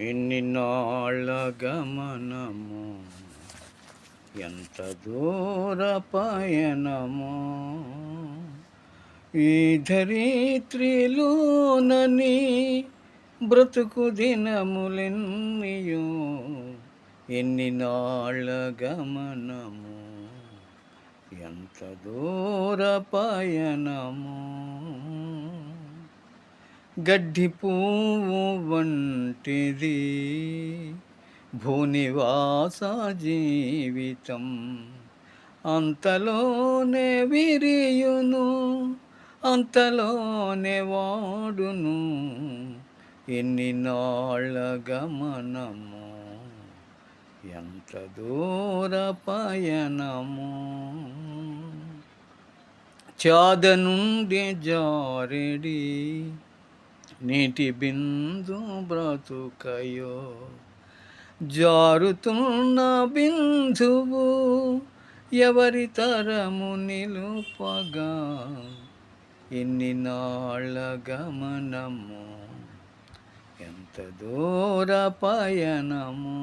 ఎన్ని నాళ్ళ గమనము, ఎంత దూర పయనము, ఈ ధరిత్రిలోనని బ్రతుకు దినములెన్నియో. ఎన్ని నాళ్ళ గమనము, ఎంత దూర పయనము, గడ్డి పువ్వు వంటిది భూనివాస జీవితం, అంతలోనే విరియును, అంతలోనే వాడును. ఎన్ని నాళ్ళ గమనము, ఎంత దూర పయనము, చాద నుండి జారెడి నీటి బిందు బ్రతుకయో. జారుతున్న బిందువు ఎవరి తరము నిలుపగా. ఎన్ని నాళ్ళ గమనము, ఎంత దూర పయనము.